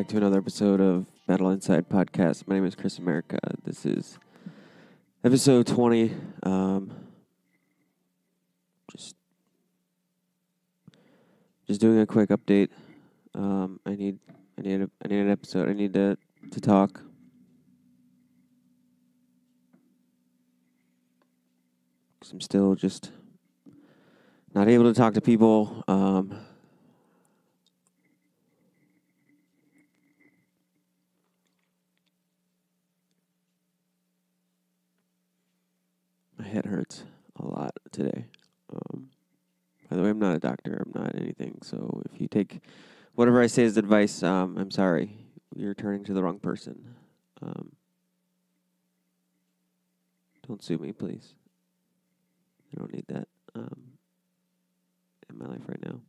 to another episode of Battle Inside Podcast. My name is Chris America. This is episode 20. Just doing a quick update. I need an episode. I need to talk. Because I'm still just not able to talk to people. My head hurts a lot today. By the way, I'm not a doctor. I'm not anything. So if you take whatever I say as advice, I'm sorry. You're turning to the wrong person. Don't sue me, please. I don't need that in my life right now.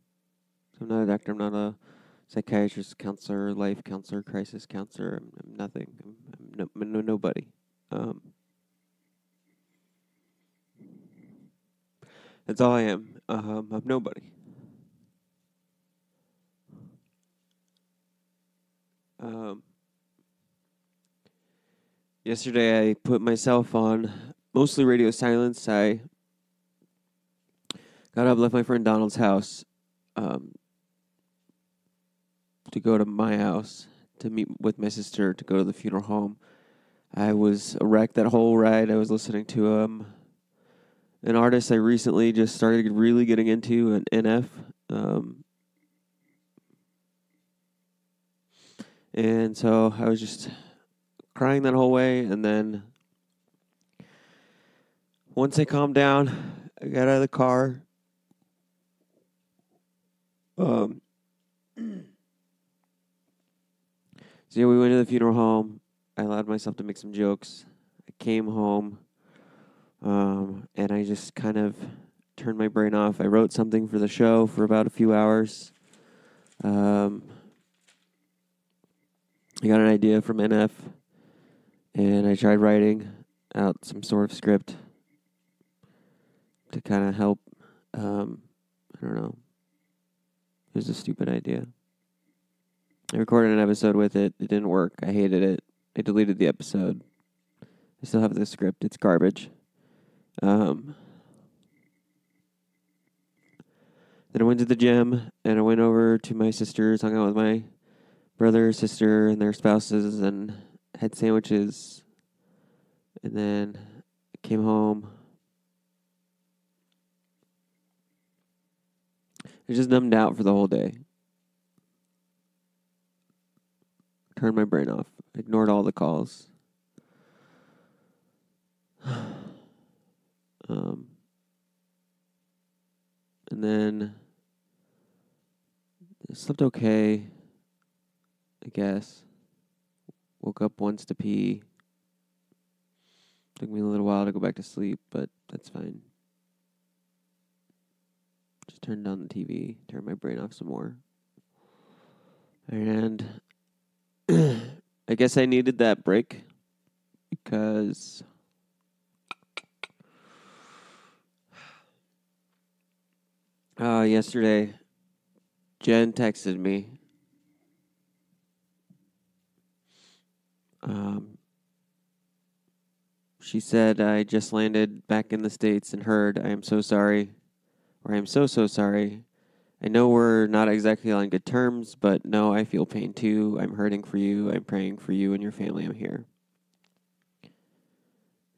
So I'm not a doctor. I'm not a psychiatrist, counselor, life counselor, crisis counselor. I'm nothing. I'm nobody. That's all I am. I'm nobody. Yesterday I put myself on mostly radio silence. I got up, left my friend Donald's house to go to my house to meet with my sister to go to the funeral home. I was a wreck that whole ride. I was listening to an artist I recently just started really getting into, an NF. And so I was just crying that whole way. And then once I calmed down, I got out of the car. So yeah, we went to the funeral home. I allowed myself to make some jokes. I came home, and I just kind of turned my brain off. I wrote something for the show for about a few hours. I got an idea from NF, and I tried writing out some sort of script to kind of help. I don't know. It was a stupid idea. I recorded an episode with it. It didn't work. I hated it. I deleted the episode. I still have the script. It's garbage. Then I went to the gym, and I went over to my sister's, hung out with my brother, sister, and their spouses, and had sandwiches. And then I came home. I just numbed out for the whole day. Turned my brain off. Ignored all the calls. And then I slept okay, I guess. Woke up once to pee. Took me a little while to go back to sleep, but that's fine. Just turned on the TV, turned my brain off some more. And I guess I needed that break because yesterday Jen texted me. She said, I just landed back in the States and heard, I am so sorry, or I am so sorry. I know we're not exactly on good terms, but no, I feel pain too. I'm hurting for you. I'm praying for you and your family. I'm here. I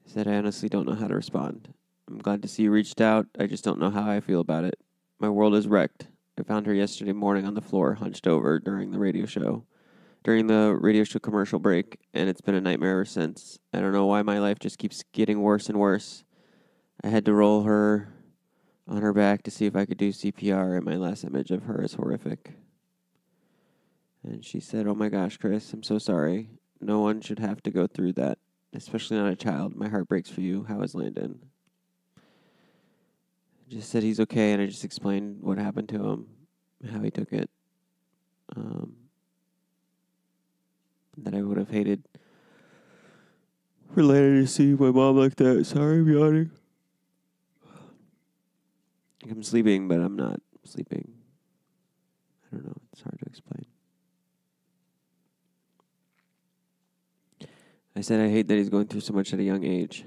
said, I honestly don't know how to respond. I'm glad to see you reached out. I just don't know how I feel about it. My world is wrecked. I found her yesterday morning on the floor, hunched over during the radio show commercial break, and it's been a nightmare ever since. I don't know why my life just keeps getting worse and worse. I had to roll her on her back to see if I could do CPR, and my last image of her is horrific. And she said, oh my gosh, Chris, I'm so sorry. No one should have to go through that, especially not a child. My heart breaks for you. How is Landon? I just said he's okay, and I just explained what happened to him, how he took it. That I would have hated for Landon to see my mom like that. Sorry, I'm yawning. I'm sleeping, but I'm not sleeping. I don't know. It's hard to explain. said, I hate that he's going through so much at a young age.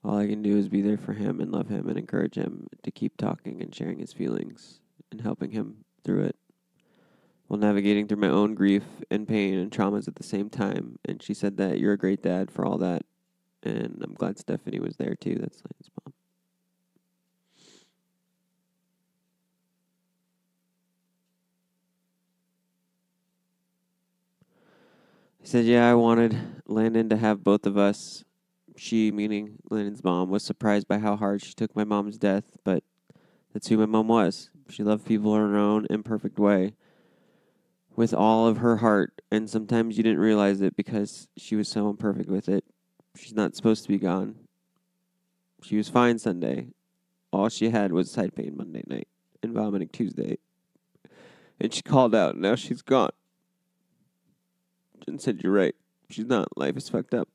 All I can do is be there for him and love him and encourage him to keep talking and sharing his feelings and helping him through it while navigating through my own grief and pain and traumas at the same time. And she said that you're a great dad for all that. And I'm glad Stephanie was there too. That's Landon's mom. I said, yeah, I wanted Landon to have both of us. She, meaning Landon's mom, was surprised by how hard she took my mom's death, but that's who my mom was. She loved people in her own imperfect way with all of her heart, and sometimes you didn't realize it because she was so imperfect with it. She's not supposed to be gone. She was fine Sunday. All she had was side pain Monday night and vomiting Tuesday. And she called out, now she's gone. And said, you're right. She's not. Life is fucked up.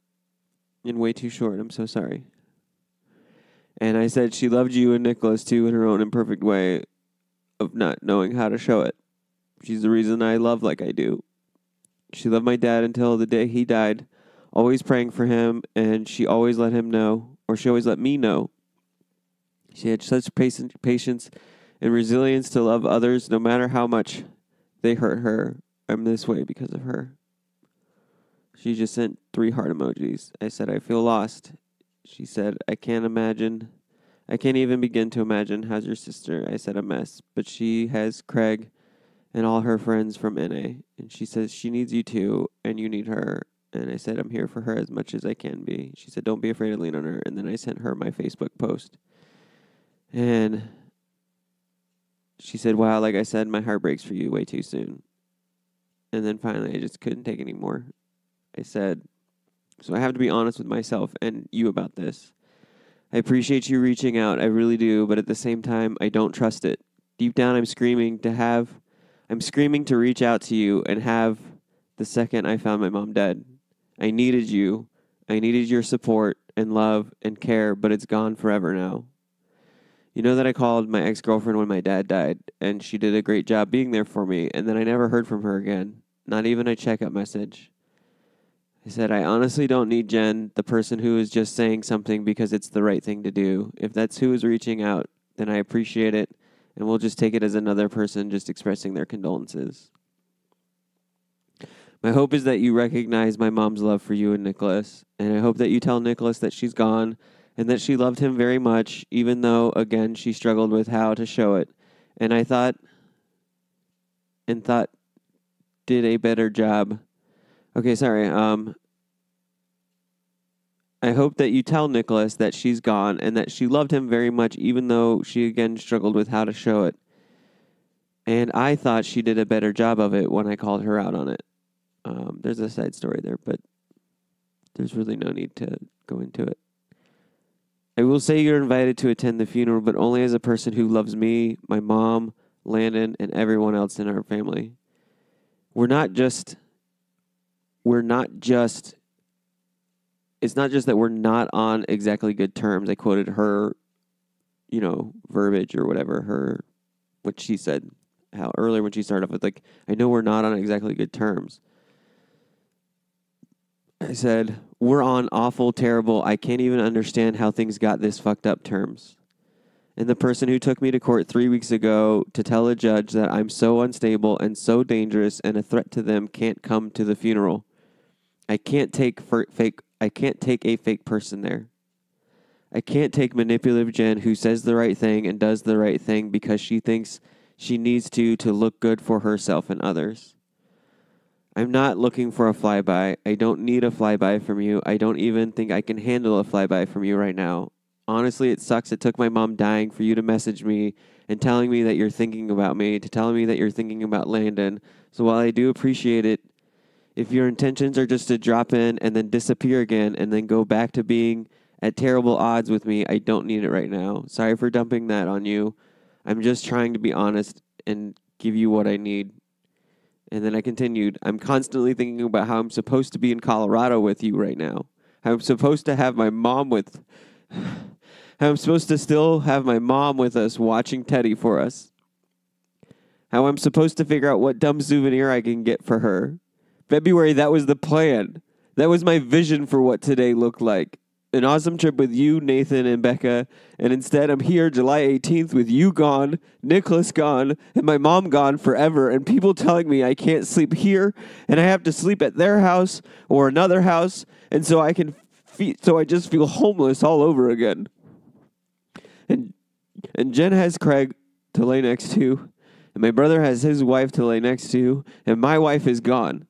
And way too short. I'm so sorry. And I said she loved you and Nicholas too in her own imperfect way of not knowing how to show it. She's the reason I love like I do. She loved my dad until the day he died, always praying for him, and she always let him know, or she always let me know. She had such patience and resilience to love others no matter how much they hurt her. I'm this way because of her. She just sent 3 heart emojis. I said, I feel lost. She said, I can't even begin to imagine. How's your sister? I said, a mess. But she has Craig and all her friends from NA. And she says, she needs you too, and you need her. And I said, I'm here for her as much as I can be. She said, don't be afraid to lean on her. And then I sent her my Facebook post. And she said, wow, like I said, my heart breaks for you way too soon. And then finally, I just couldn't take anymore. I said, so I have to be honest with myself and you about this. I appreciate you reaching out. I really do. But at the same time, I don't trust it. Deep down, I'm screaming to reach out to you and have the second I found my mom dead. I needed you. I needed your support and love and care, but it's gone forever now. You know that I called my ex-girlfriend when my dad died, and she did a great job being there for me, and then I never heard from her again. Not even a checkup message. I said, I honestly don't need Jen, the person who is just saying something because it's the right thing to do. If that's who is reaching out, then I appreciate it, and we'll just take it as another person just expressing their condolences. My hope is that you recognize my mom's love for you and Nicholas, and I hope that you tell Nicholas that she's gone and that she loved him very much, even though, again, she struggled with how to show it. And I thought did a better job. Okay, sorry. I hope that you tell Nicholas that she's gone and that she loved him very much, even though she again struggled with how to show it. And I thought she did a better job of it when I called her out on it. There's a side story there, but there's really no need to go into it. I will say you're invited to attend the funeral, but only as a person who loves me, my mom, Landon, and everyone else in our family. It's not just that we're not on exactly good terms. I quoted her, verbiage or whatever, what she said, how earlier when she started off with, I know we're not on exactly good terms. I said, we're on awful, terrible, I can't even understand how things got this fucked up terms. And the person who took me to court 3 weeks ago to tell a judge that I'm so unstable and so dangerous and a threat to them can't come to the funeral. I can't take a fake person there. I can't take manipulative Jen who says the right thing and does the right thing because she thinks she needs to look good for herself and others. I'm not looking for a flyby. I don't need a flyby from you. I don't even think I can handle a flyby from you right now. Honestly, it sucks. It took my mom dying for you to message me and telling me that you're thinking about me, to telling me that you're thinking about Landon. So while I do appreciate it, if your intentions are just to drop in and then disappear again and then go back to being at terrible odds with me, I don't need it right now. Sorry for dumping that on you. I'm just trying to be honest and give you what I need. And then I continued, I'm constantly thinking about how I'm supposed to be in Colorado with you right now. How I'm supposed to have my mom with... How I'm supposed to still have my mom with us watching Teddy for us. How I'm supposed to figure out what dumb souvenir I can get for her. February, that was the plan. That was my vision for what today looked like. An awesome trip with you, Nathan, and Becca. And instead, I'm here July 18th with you gone, Nicholas gone, and my mom gone forever. And people telling me I can't sleep here and I have to sleep at their house or another house. And so so I just feel homeless all over again. And Jen has Craig to lay next to. And my brother has his wife to lay next to. And my wife is gone.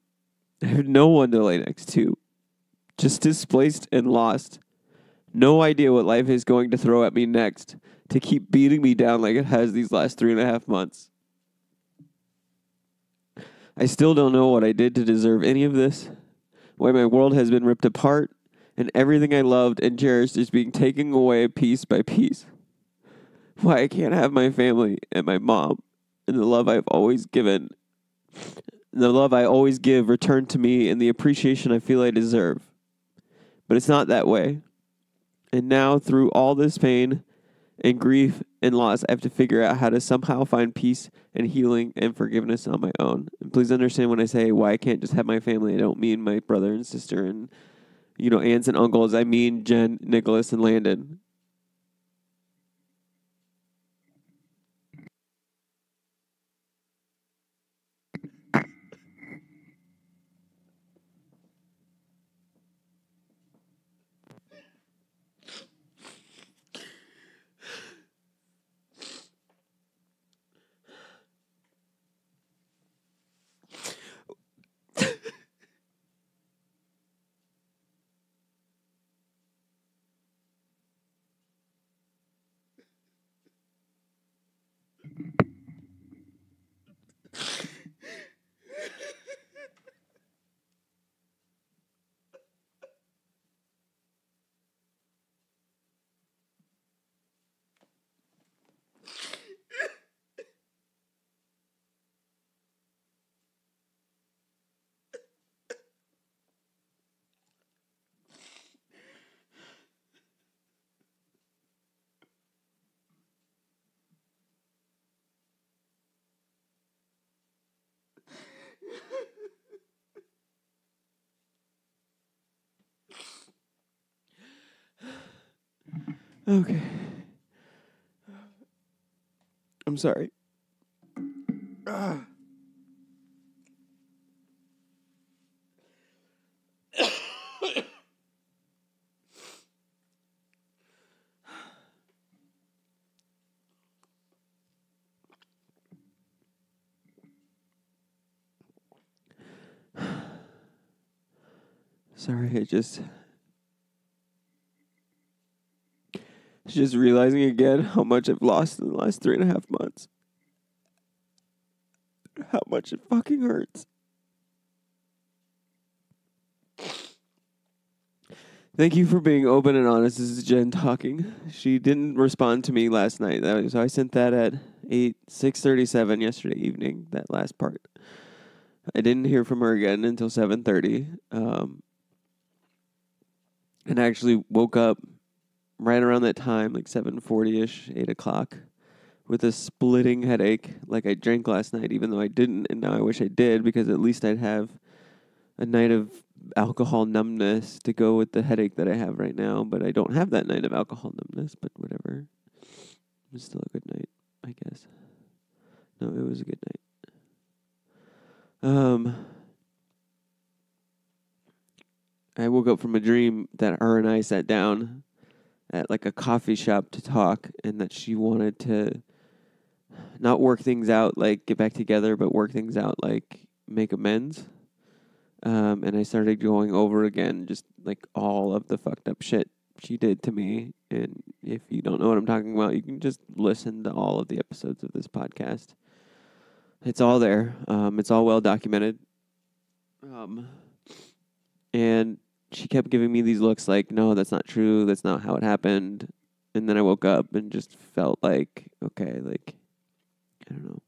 I have no one to lay next to. Just displaced and lost. No idea what life is going to throw at me next to keep beating me down like it has these last 3.5 months. I still don't know what I did to deserve any of this, why my world has been ripped apart, and everything I loved and cherished is being taken away piece by piece. Why I can't have my family and my mom and the love I've always given, the love I always give returned to me and the appreciation I feel I deserve. But it's not that way. And now, through all this pain and grief and loss, I have to figure out how to somehow find peace and healing and forgiveness on my own. And please understand when I say why I can't just have my family, I don't mean my brother and sister and, aunts and uncles. I mean Jen, Nicholas, and Landon. Okay. I'm sorry. Sorry, just realizing again how much I've lost in the last 3.5 months. How much it fucking hurts. Thank you for being open and honest. This is Jen talking. She didn't respond to me last night, so I sent that at 6:37 yesterday evening, that last part. I didn't hear from her again until 7:30. And I actually woke up right around that time, like 7:40-ish, 8 o'clock, with a splitting headache like I drank last night, even though I didn't, and now I wish I did, because at least I'd have a night of alcohol numbness to go with the headache that I have right now, but I don't have that night of alcohol numbness, but whatever. It was still a good night, I guess. No, it was a good night. I woke up from a dream that her and I sat down at like a coffee shop to talk, and that she wanted to not work things out, like get back together, but work things out, like make amends. And I started going over again just like all of the fucked up shit she did to me. And if you don't know what I'm talking about, you can just listen to all of the episodes of this podcast. It's all there. It's all well documented. And she kept giving me these looks like, no, that's not true. That's not how it happened. And then I woke up and just felt like, okay, like, I don't know.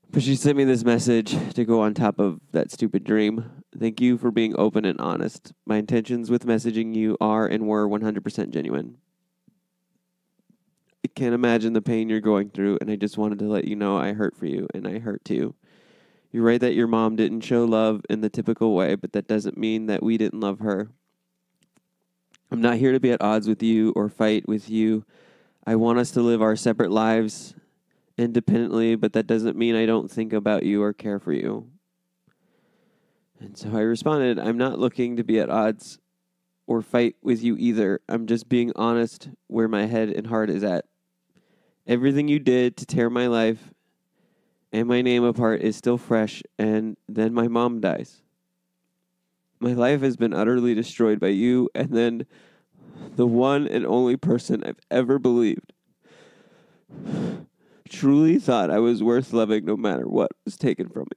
But she sent me this message to go on top of that stupid dream. Thank you for being open and honest. My intentions with messaging you are and were 100% genuine. I can't imagine the pain you're going through, and I just wanted to let you know I hurt for you, and I hurt too. You're right that your mom didn't show love in the typical way, but that doesn't mean that we didn't love her. I'm not here to be at odds with you or fight with you. I want us to live our separate lives independently, but that doesn't mean I don't think about you or care for you. And so I responded, I'm not looking to be at odds or fight with you either. I'm just being honest where my head and heart is at. Everything you did to tear my life and my name apart is still fresh, and then my mom dies. My life has been utterly destroyed by you, and then the one and only person I've ever believed truly thought I was worth loving no matter what was taken from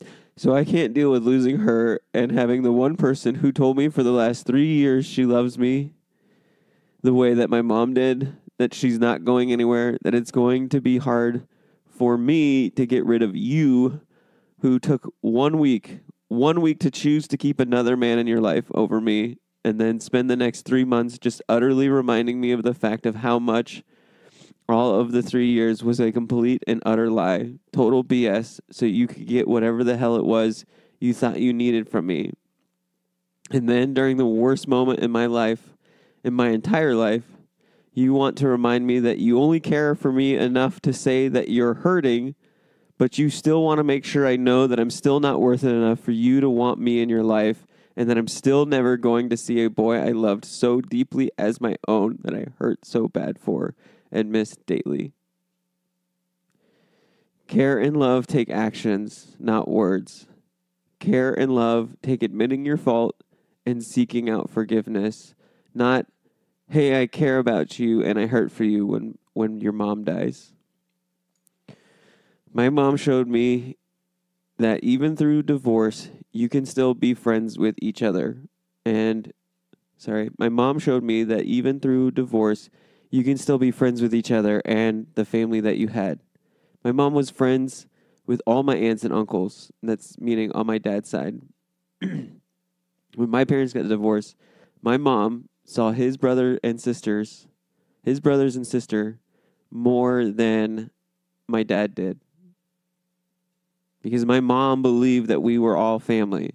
me. So I can't deal with losing her and having the one person who told me for the last 3 years she loves me the way that my mom did, that she's not going anywhere, that it's going to be hard for me to get rid of you who took 1 week to choose to keep another man in your life over me, and then spend the next 3 months just utterly reminding me of the fact of how much all of the 3 years was a complete and utter lie, total BS, so you could get whatever the hell it was you thought you needed from me. And then during the worst moment in my life, in my entire life, you want to remind me that you only care for me enough to say that you're hurting, but you still want to make sure I know that I'm still not worth it enough for you to want me in your life, and that I'm still never going to see a boy I loved so deeply as my own that I hurt so bad for and miss daily. Care and love take actions, not words. Care and love take admitting your fault and seeking out forgiveness, not, hey, I care about you and I hurt for you when your mom dies. My mom showed me that even through divorce, you can still be friends with each other. My mom showed me that even through divorce, you can still be friends with each other and the family that you had. My mom was friends with all my aunts and uncles. That's meaning on my dad's side. When my parents got divorced, my mom saw his brothers and sister, more than my dad did. Because my mom believed that we were all family.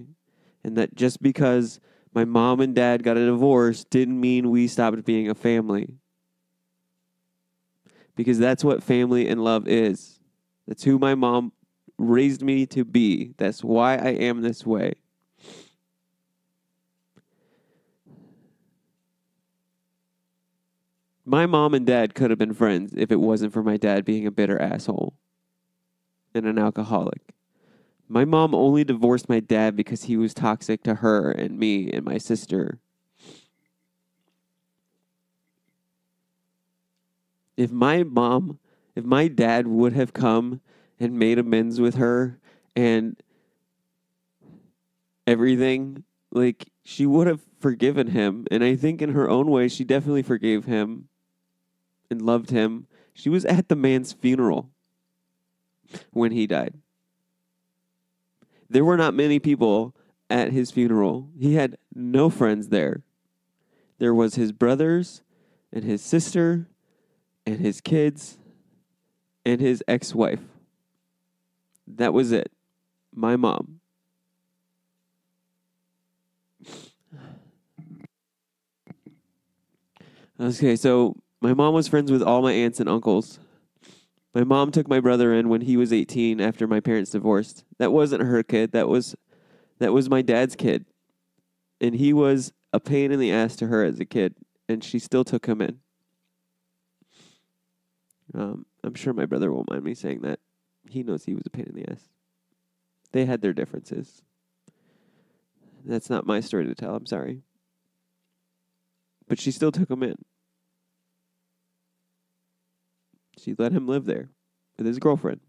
And that just because my mom and dad got a divorce didn't mean we stopped being a family. Because that's what family and love is. That's who my mom raised me to be. That's why I am this way. My mom and dad could have been friends if it wasn't for my dad being a bitter asshole and an alcoholic. My mom only divorced my dad because he was toxic to her and me and my sister. If my dad would have come and made amends with her and everything, like, she would have forgiven him. And I think in her own way, she definitely forgave him and loved him. She was at the man's funeral when he died. There were not many people at his funeral. He had no friends there. There was his brothers and his sister and his kids and his ex-wife. That was it. My mom. Okay, so my mom was friends with all my aunts and uncles. My mom took my brother in when he was 18 after my parents divorced. That wasn't her kid. That was my dad's kid. And he was a pain in the ass to her as a kid, and she still took him in. I'm sure my brother won't mind me saying that. He knows he was a pain in the ass. They had their differences. That's not my story to tell. I'm sorry. But she still took him in. She let him live there with his girlfriend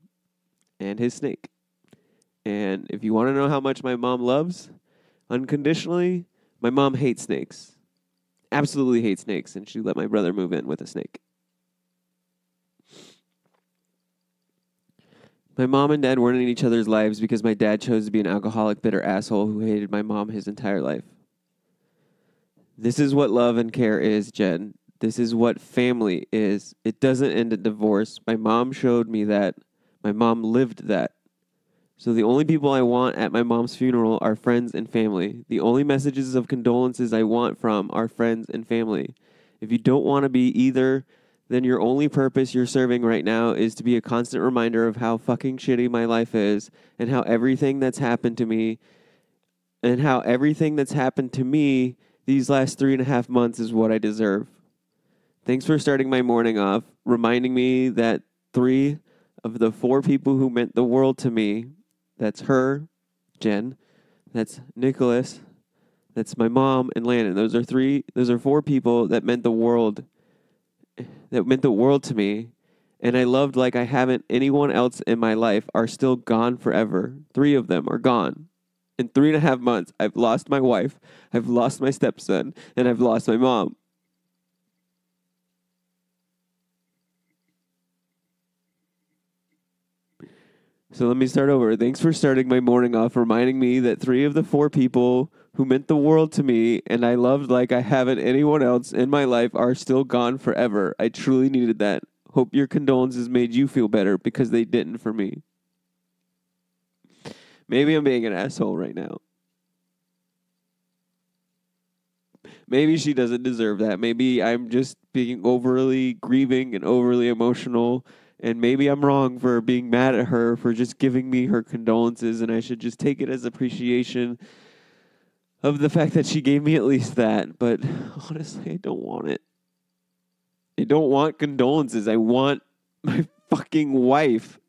and his snake. And if you want to know how much my mom loves, unconditionally, my mom hates snakes. Absolutely hates snakes. And she let my brother move in with a snake. My mom and dad weren't in each other's lives because my dad chose to be an alcoholic, bitter asshole who hated my mom his entire life. This is what love and care is, Jen. This is what family is. It doesn't end at divorce. My mom showed me that. My mom lived that. So the only people I want at my mom's funeral are friends and family. The only messages of condolences I want from are friends and family. If you don't want to be either, then your only purpose you're serving right now is to be a constant reminder of how fucking shitty my life is and how everything that's happened to me these last 3.5 months is what I deserve. Thanks for starting my morning off, reminding me that 3 of the 4 people who meant the world to me, that's her, Jen, that's Nicholas, that's my mom, and Landon. Those are 4 people that meant the world to me, and I loved like I haven't anyone else in my life are still gone forever. 3 of them are gone. In 3.5 months, I've lost my wife, I've lost my stepson, and I've lost my mom. So let me start over. Thanks for starting my morning off, reminding me that 3 of the 4 people who meant the world to me and I loved like I haven't anyone else in my life are still gone forever. I truly needed that. Hope your condolences made you feel better because they didn't for me. Maybe I'm being an asshole right now. Maybe she doesn't deserve that. Maybe I'm just being overly grieving and overly emotional. And maybe I'm wrong for being mad at her for just giving me her condolences, and I should just take it as appreciation of the fact that she gave me at least that. But honestly, I don't want it. I don't want condolences. I want my fucking wife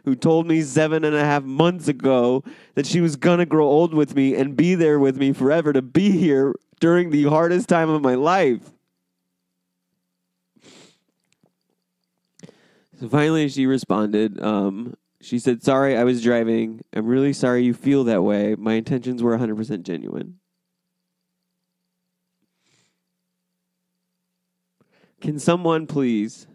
who told me 7.5 months ago that she was going to grow old with me and be there with me forever, to be here during the hardest time of my life. So finally she responded. She said, "Sorry, I was driving. I'm really sorry you feel that way. My intentions were 100% genuine." Can someone please,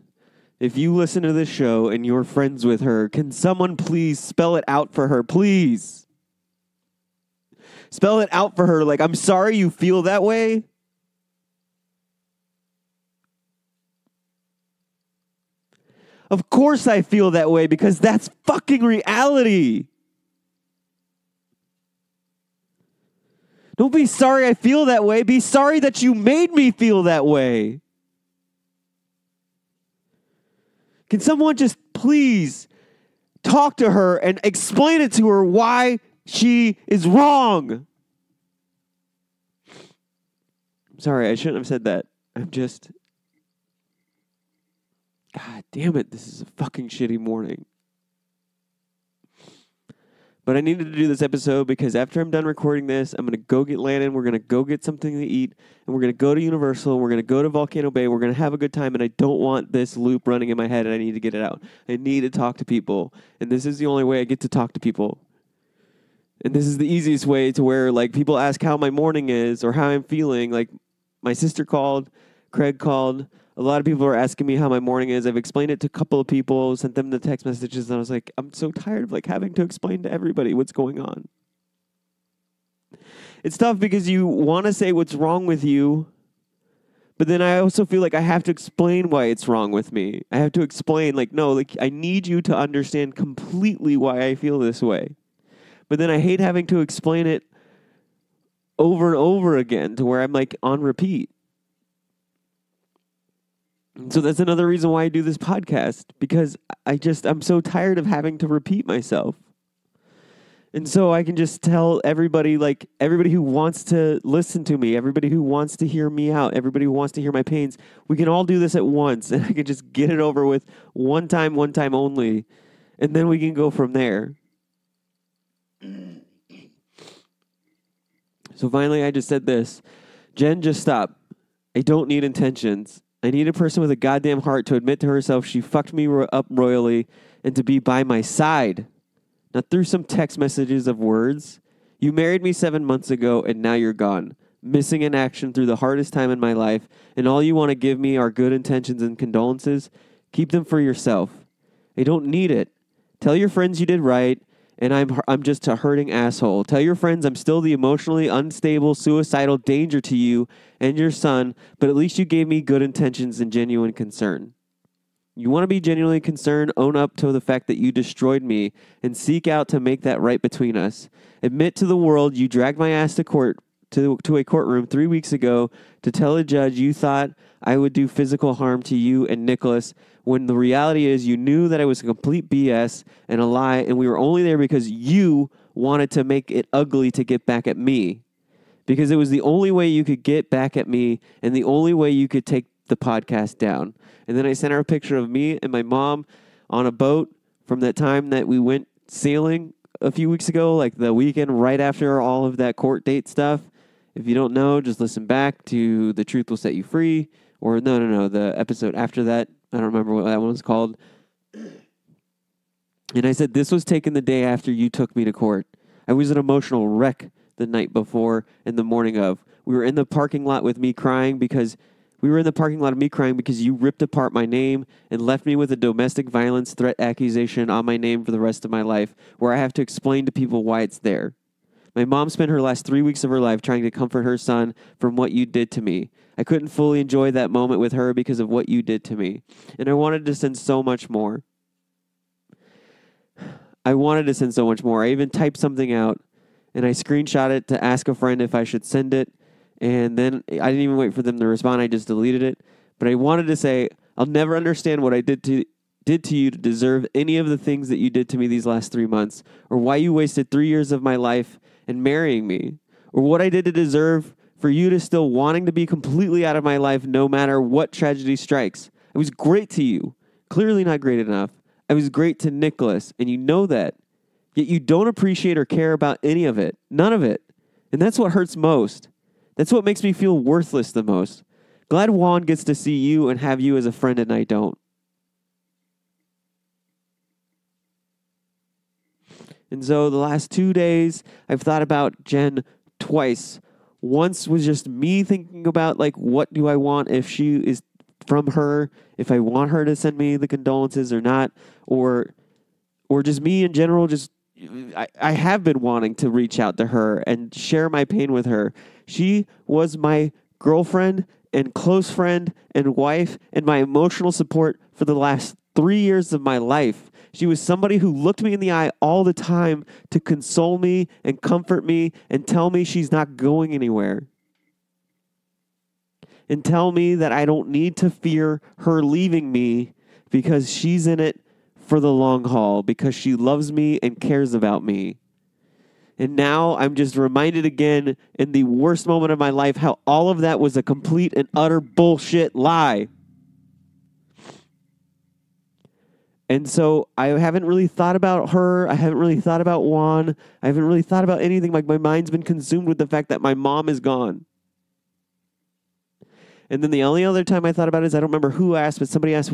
if you listen to this show and you're friends with her, can someone please spell it out for her, please? Spell it out for her like, I'm sorry you feel that way. Of course I feel that way because that's fucking reality. Don't be sorry I feel that way. Be sorry that you made me feel that way. Can someone just please talk to her and explain it to her why she is wrong? I'm sorry, I shouldn't have said that. God damn it, this is a fucking shitty morning. But I needed to do this episode because after I'm done recording this, I'm going to go get Landon, we're going to go get something to eat, and we're going to go to Universal, and we're going to go to Volcano Bay, we're going to have a good time, and I don't want this loop running in my head, and I need to get it out. I need to talk to people, and this is the only way I get to talk to people. And this is the easiest way to where, like, people ask how my morning is or how I'm feeling. Like, my sister called, Craig called. A lot of people are asking me how my morning is. I've explained it to a couple of people, sent them the text messages, and I was like, I'm so tired of like having to explain to everybody what's going on. It's tough because you want to say what's wrong with you, but then I also feel like I have to explain why it's wrong with me. I have to explain, like, no, like I need you to understand completely why I feel this way. But then I hate having to explain it over and over again to where I'm like on repeat. So that's another reason why I do this podcast, because I'm so tired of having to repeat myself. And so I can just tell everybody, like everybody who wants to listen to me, everybody who wants to hear me out, everybody who wants to hear my pains, we can all do this at once, and I can just get it over with one time only, and then we can go from there. So finally I just said this. Jen, just stop. I don't need intentions. I need a person with a goddamn heart to admit to herself she fucked me up royally and to be by my side. Not through some text messages of words. You married me 7 months ago and now you're gone. Missing in action through the hardest time in my life, and all you want to give me are good intentions and condolences. Keep them for yourself. I don't need it. Tell your friends you did right, and I'm just a hurting asshole. Tell your friends I'm still the emotionally unstable, suicidal danger to you and your son, but at least you gave me good intentions and genuine concern. You want to be genuinely concerned, own up to the fact that you destroyed me, and seek out to make that right between us. Admit to the world you dragged my ass to court to a courtroom 3 weeks ago to tell a judge you thought I would do physical harm to you and Nicholas, when the reality is you knew that it was a complete BS and a lie, and we were only there because you wanted to make it ugly to get back at me. Because it was the only way you could get back at me and the only way you could take the podcast down. And then I sent her a picture of me and my mom on a boat from that time that we went sailing a few weeks ago, like the weekend right after all of that court date stuff. If you don't know, just listen back to The Truth Will Set You Free. Or no, the episode after that. I don't remember what that one was called. And I said, this was taken the day after you took me to court. I was an emotional wreck the night before and the morning of. We were in the parking lot with me crying because you ripped apart my name and left me with a domestic violence threat accusation on my name for the rest of my life, where I have to explain to people why it's there. My mom spent her last 3 weeks of her life trying to comfort her son from what you did to me. I couldn't fully enjoy that moment with her because of what you did to me. And I wanted to send so much more. I even typed something out, and I screenshot it to ask a friend if I should send it. And then I didn't even wait for them to respond. I just deleted it. But I wanted to say, I'll never understand what I did to you to deserve any of the things that you did to me these last 3 months, or why you wasted 3 years of my life in marrying me, or what I did to deserve for you to still wanting to be completely out of my life no matter what tragedy strikes. I was great to you. Clearly not great enough. I was great to Nicholas, and you know that. Yet you don't appreciate or care about any of it. None of it. And that's what hurts most. That's what makes me feel worthless the most. Glad Juan gets to see you and have you as a friend and I don't. And so the last 2 days, I've thought about Jen twice. Once was just me thinking about, like, what do I want if she is from her, if I want her to send me the condolences or not, or just me in general, just I have been wanting to reach out to her and share my pain with her. She was my girlfriend and close friend and wife and my emotional support for the last 3 years of my life. She was somebody who looked me in the eye all the time to console me and comfort me and tell me she's not going anywhere. And tell me that I don't need to fear her leaving me because she's in it for the long haul, because she loves me and cares about me. And now I'm just reminded again in the worst moment of my life how all of that was a complete and utter bullshit lie. And so I haven't really thought about her. I haven't really thought about Juan. I haven't really thought about anything. Like, my mind's been consumed with the fact that my mom is gone. And then the only other time I thought about it is, I don't remember who asked, but somebody asked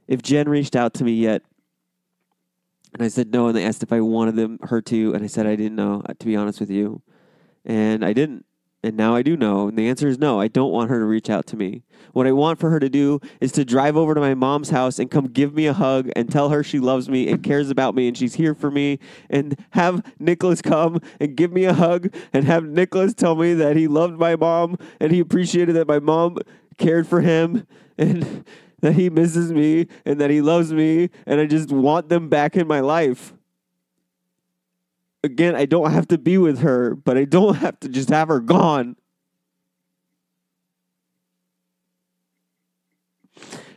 if Jen reached out to me yet. And I said no, and they asked if I wanted her to, and I said I didn't know, to be honest with you. And I didn't. And now I do know, and the answer is no. I don't want her to reach out to me. What I want for her to do is to drive over to my mom's house and come give me a hug and tell her she loves me and cares about me and she's here for me, and have Nicholas come and give me a hug and have Nicholas tell me that he loved my mom and he appreciated that my mom cared for him and that he misses me and that he loves me, and I just want them back in my life. Again, I don't have to be with her, but I don't have to just have her gone.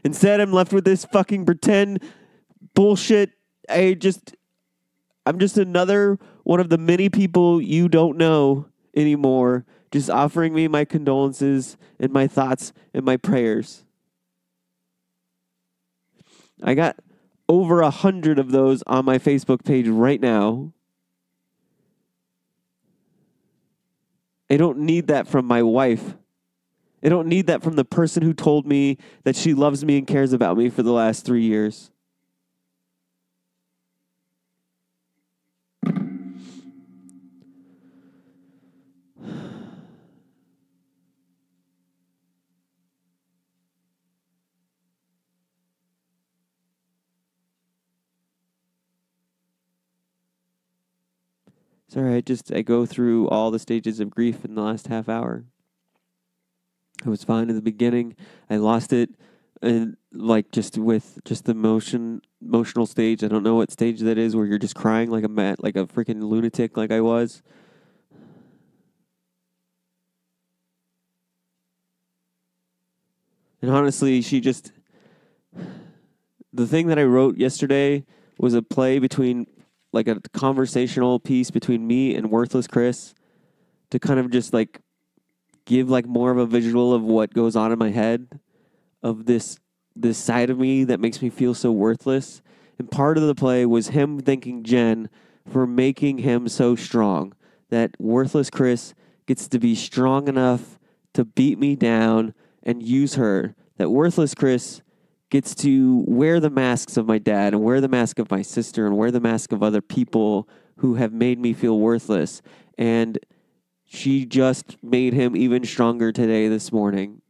Instead, I'm left with this fucking pretend bullshit. I'm just another one of the many people you don't know anymore, just offering me my condolences and my thoughts and my prayers. I got over 100 of those on my Facebook page right now. I don't need that from my wife. I don't need that from the person who told me that she loves me and cares about me for the last 3 years. Sorry, I go through all the stages of grief in the last half hour. I was fine in the beginning. I lost it and like just with just the emotional stage. I don't know what stage that is where you're just crying like like a freaking lunatic like I was. And honestly, the thing that I wrote yesterday was a play between, like a conversational piece between me and Worthless Chris to kind of just like give like more of a visual of what goes on in my head of this side of me that makes me feel so worthless. And part of the play was him thanking Jen for making him so strong that Worthless Chris gets to be strong enough to beat me down and use her. That Worthless Chris gets to wear the masks of my dad and wear the mask of my sister and wear the mask of other people who have made me feel worthless. And she just made him even stronger today, this morning.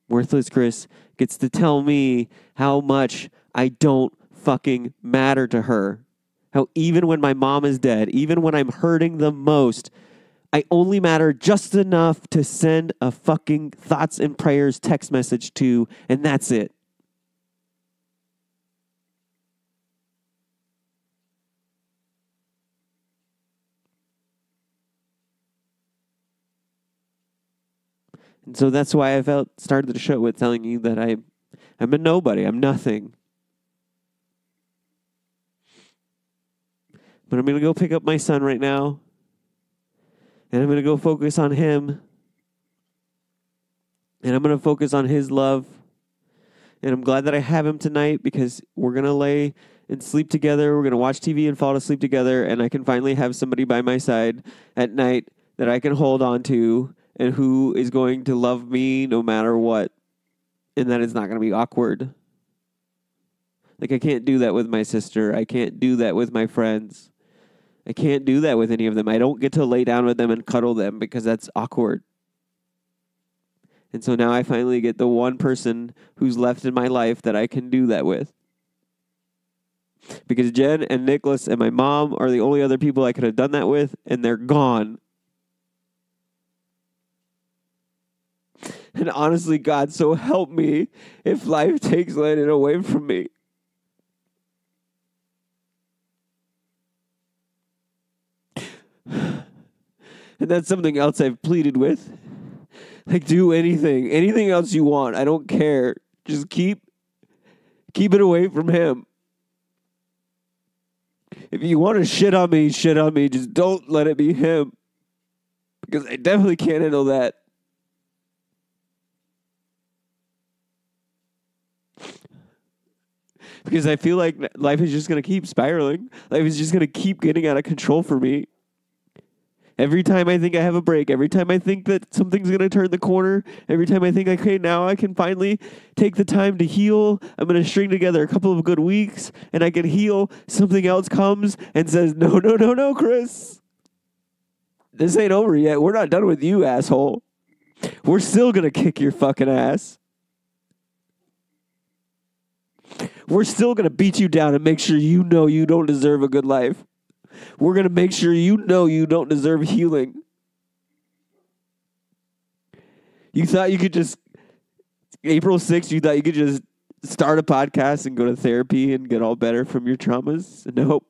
Worthless Chris gets to tell me how much I don't fucking matter to her. How even when my mom is dead, even when I'm hurting the most, I only matter just enough to send a fucking thoughts and prayers text message to, and that's it. And so that's why I started the show with telling you that I'm a nobody. I'm nothing. But I'm going to go pick up my son right now. And I'm going to go focus on him. And I'm going to focus on his love. And I'm glad that I have him tonight because we're going to lay and sleep together. We're going to watch TV and fall asleep together. And I can finally have somebody by my side at night that I can hold on to and who is going to love me no matter what. And that it's not going to be awkward. Like, I can't do that with my sister. I can't do that with my friends. I can't do that with any of them. I don't get to lay down with them and cuddle them because that's awkward. And so now I finally get the one person who's left in my life that I can do that with. Because Jen and Nicholas and my mom are the only other people I could have done that with, and they're gone. And honestly, God, so help me if life takes Landon away from me. And that's something else I've pleaded with. Like, do anything else you want. I don't care. Just keep it away from him. If you want to shit on me, shit on me. Just don't let it be him. Because I definitely can't handle that. Because I feel like life is just going to keep spiraling. Life is just going to keep getting out of control for me. Every time I think I have a break, every time I think that something's going to turn the corner, every time I think, okay, now I can finally take the time to heal, I'm going to string together a couple of good weeks, and I can heal, something else comes and says, no, Chris. This ain't over yet. We're not done with you, asshole. We're still going to kick your fucking ass. We're still going to beat you down and make sure you know you don't deserve a good life. We're going to make sure you know you don't deserve healing. You thought you could just, April 6th, you thought you could just start a podcast and go to therapy and get all better from your traumas? Nope.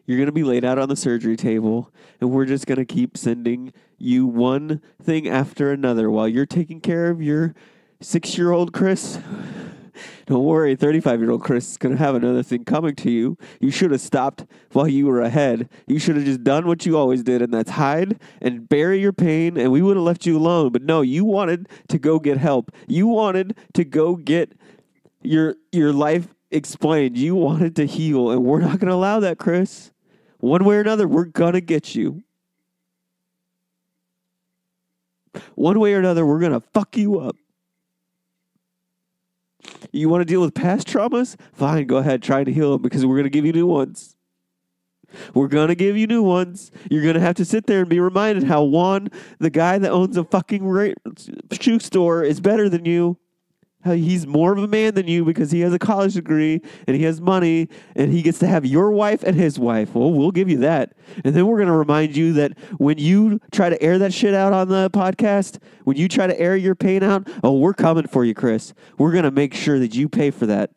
You're going to be laid out on the surgery table, and we're just going to keep sending you one thing after another while you're taking care of your 6-year-old Chris. Don't worry, 35-year-old Chris is going to have another thing coming to you. You should have stopped while you were ahead. You should have just done what you always did, and that's hide and bury your pain, and we would have left you alone. But no, you wanted to go get help. You wanted to go get your life explained. You wanted to heal, and we're not going to allow that, Chris. One way or another, we're going to get you. One way or another, we're going to fuck you up. You want to deal with past traumas? Fine, go ahead, try to heal them because we're going to give you new ones. We're going to give you new ones. You're going to have to sit there and be reminded how Juan, the guy that owns a fucking shoe store, is better than you. How he's more of a man than you because he has a college degree and he has money and he gets to have your wife and his wife. Well, we'll give you that. And then we're going to remind you that when you try to air that shit out on the podcast, when you try to air your pain out, oh, we're coming for you, Chris. We're going to make sure that you pay for that.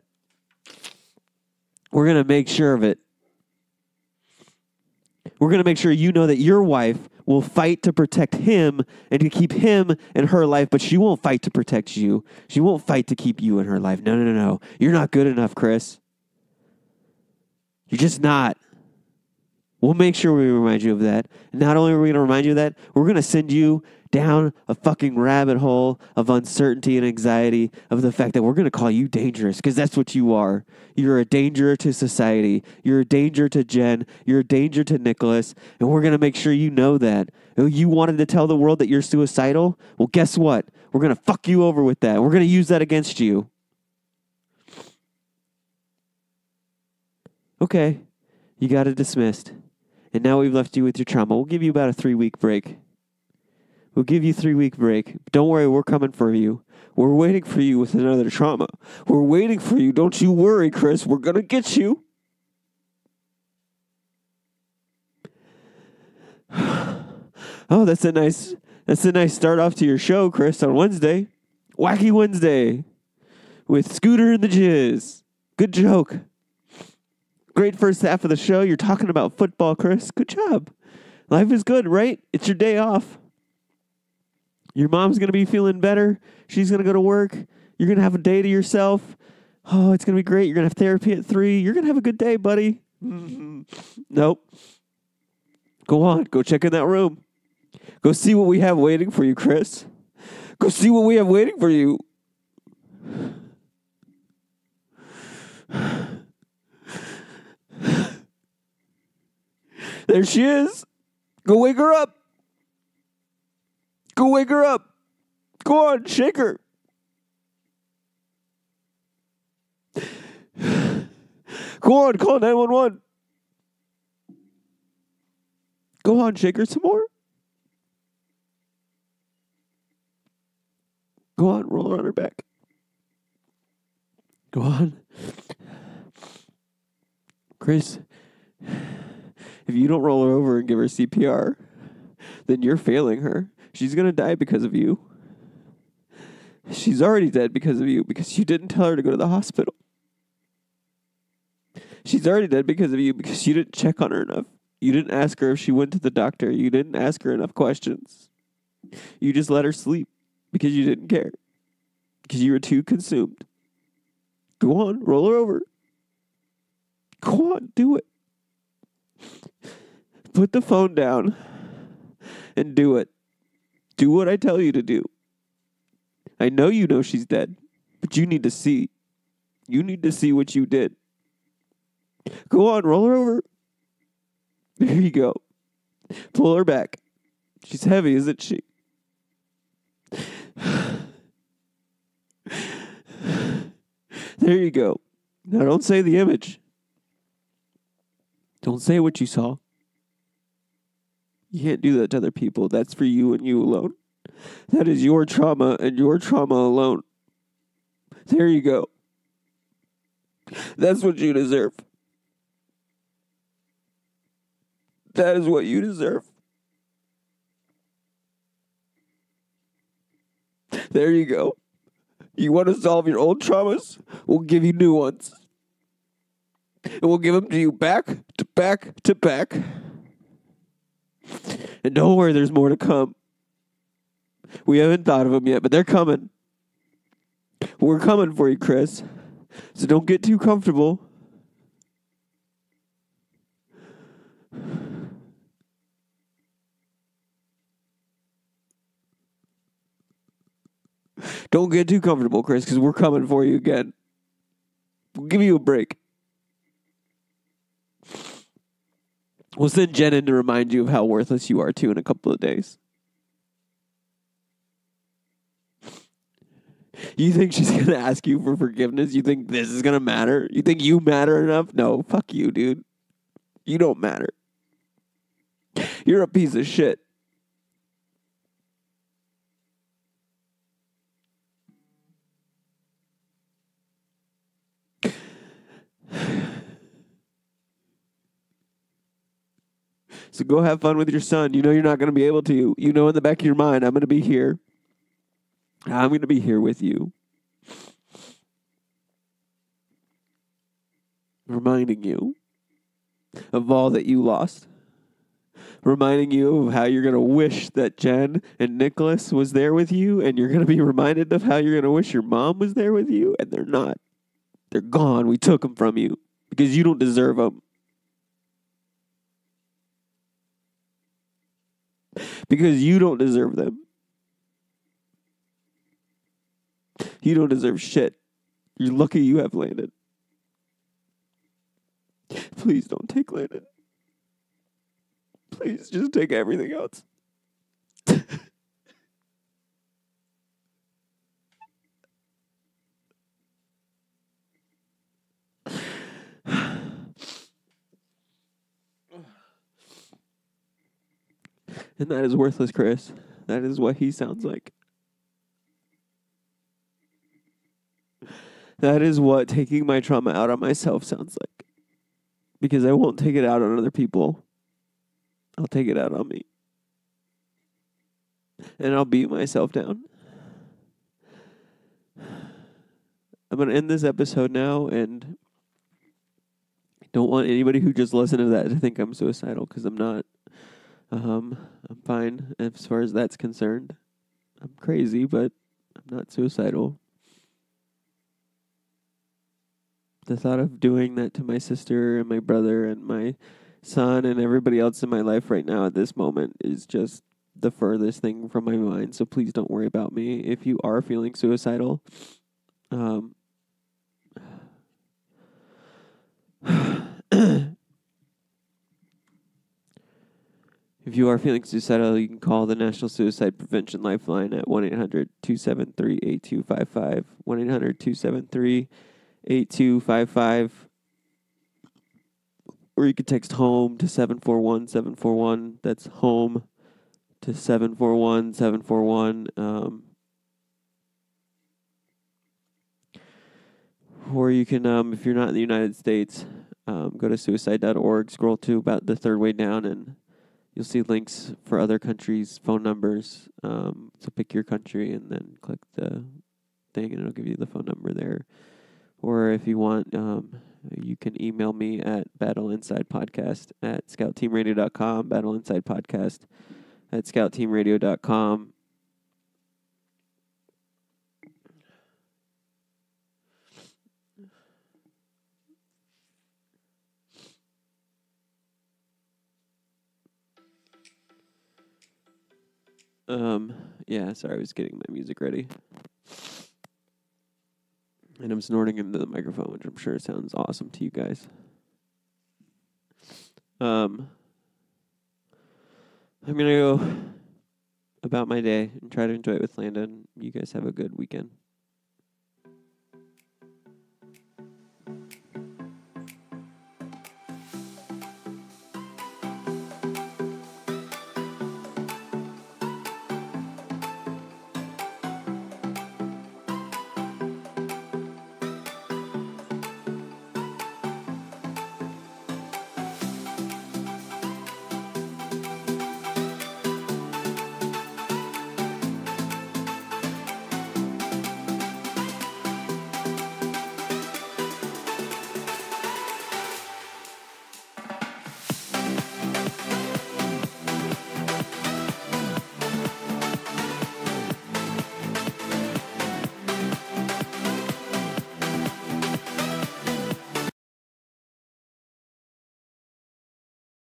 We're going to make sure of it. We're going to make sure you know that your wife will fight to protect him and to keep him in her life, but she won't fight to protect you. She won't fight to keep you in her life. No. You're not good enough, Chris. You're just not. We'll make sure we remind you of that. And not only are we going to remind you of that, we're going to send you down a fucking rabbit hole of uncertainty and anxiety of the fact that we're going to call you dangerous because that's what you are. You're a danger to society. You're a danger to Jen. You're a danger to Nicholas. And we're going to make sure you know that. You wanted to tell the world that you're suicidal? Well, guess what? We're going to fuck you over with that. We're going to use that against you. Okay. You got it dismissed. And now we've left you with your trauma. We'll give you about a 3-week break. We'll give you a 3-week break. Don't worry, we're coming for you. We're waiting for you with another trauma. We're waiting for you. Don't you worry, Chris. We're going to get you. Oh, that's a nice start off to your show, Chris, on Wednesday. Wacky Wednesday with Scooter and the Jizz. Good joke. Great first half of the show. You're talking about football, Chris. Good job. Life is good, right? It's your day off. Your mom's going to be feeling better. She's going to go to work. You're going to have a day to yourself. Oh, it's going to be great. You're going to have therapy at 3. You're going to have a good day, buddy. Nope. Go on. Go check in that room. Go see what we have waiting for you, Chris. Go see what we have waiting for you. There she is. Go wake her up. Go wake her up. Go on, shake her. Go on, call 911. Go on, shake her some more. Go on, roll her on her back. Go on. Chris, if you don't roll her over and give her CPR, then you're failing her. She's going to die because of you. She's already dead because of you, because you didn't tell her to go to the hospital. She's already dead because of you, because you didn't check on her enough. You didn't ask her if she went to the doctor. You didn't ask her enough questions. You just let her sleep because you didn't care. Because you were too consumed. Go on, roll her over. Go on, do it. Put the phone down and do it. Do what I tell you to do. I know you know she's dead, but you need to see. You need to see what you did. Go on, roll her over. There you go. Pull her back. She's heavy, isn't she? There you go. Now don't say the image. Don't say what you saw. You can't do that to other people. That's for you and you alone. That is your trauma and your trauma alone. There you go. That's what you deserve. That is what you deserve. There you go. You want to solve your old traumas? We'll give you new ones. And we'll give them to you back to back to back. And don't worry, there's more to come. We haven't thought of them yet, but they're coming. We're coming for you, Chris. So don't get too comfortable. Don't get too comfortable, Chris, because we're coming for you again. We'll give you a break. We'll send Jen in to remind you of how worthless you are, too, in a couple of days. You think she's going to ask you for forgiveness? You think this is going to matter? You think you matter enough? No, fuck you, dude. You don't matter. You're a piece of shit. So go have fun with your son. You know you're not going to be able to. You know in the back of your mind, I'm going to be here. I'm going to be here with you. Reminding you of all that you lost. Reminding you of how you're going to wish that Jen and Nicholas was there with you, and you're going to be reminded of how you're going to wish your mom was there with you, and they're not. They're gone. We took them from you because you don't deserve them. Because you don't deserve them. You don't deserve shit. You're lucky you have Landon. Please don't take Landon. Please just take everything else. And that is worthless, Chris. That is what he sounds like. That is what taking my trauma out on myself sounds like. Because I won't take it out on other people. I'll take it out on me. And I'll beat myself down. I'm going to end this episode now, and I don't want anybody who just listened to that to think I'm suicidal, because I'm not. I'm fine as far as that's concerned. I'm crazy, but I'm not suicidal. The thought of doing that to my sister and my brother and my son and everybody else in my life right now at this moment is just the furthest thing from my mind. So please don't worry about me. If you are feeling suicidal, if you are feeling suicidal, you can call the National Suicide Prevention Lifeline at 1-800-273-8255, 1-800-273-8255, or you can text HOME to 741-741. That's HOME to 741-741. Or you can, if you're not in the United States, go to suicide.org, scroll to about the third way down, and you'll see links for other countries' phone numbers. So pick your country and then click the thing, and it'll give you the phone number there. Or if you want, you can email me at battleinsidepodcast@scoutteamradio.com, battleinsidepodcast@scoutteamradio.com. Yeah, sorry, I was getting my music ready. And I'm snorting into the microphone, which I'm sure sounds awesome to you guys. I'm going to go about my day and try to enjoy it with Landon. You guys have a good weekend.